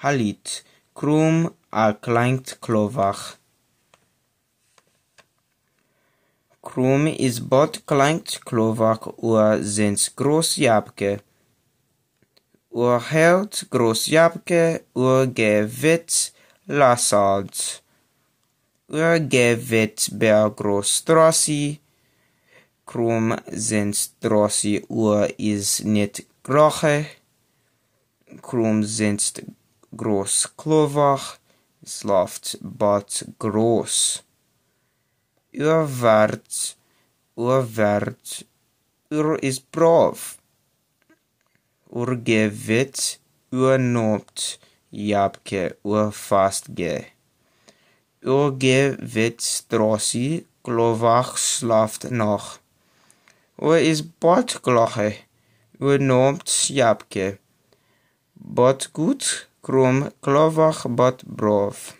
halit, krom a kleint klowach. Krom is bot kleint klowach zens gros japke. Helt gros japke gevet lasad. Gevet ber gros strassi. Krom zens strassi is net groche. Krom zens gros klowach slaft bot gros. Werd is brav. Gevet noopt japke vastge. Gevet strassi klowach slaft nog. Is bot gloche. Noopt japke. Bot goed, krom klowach bot brav.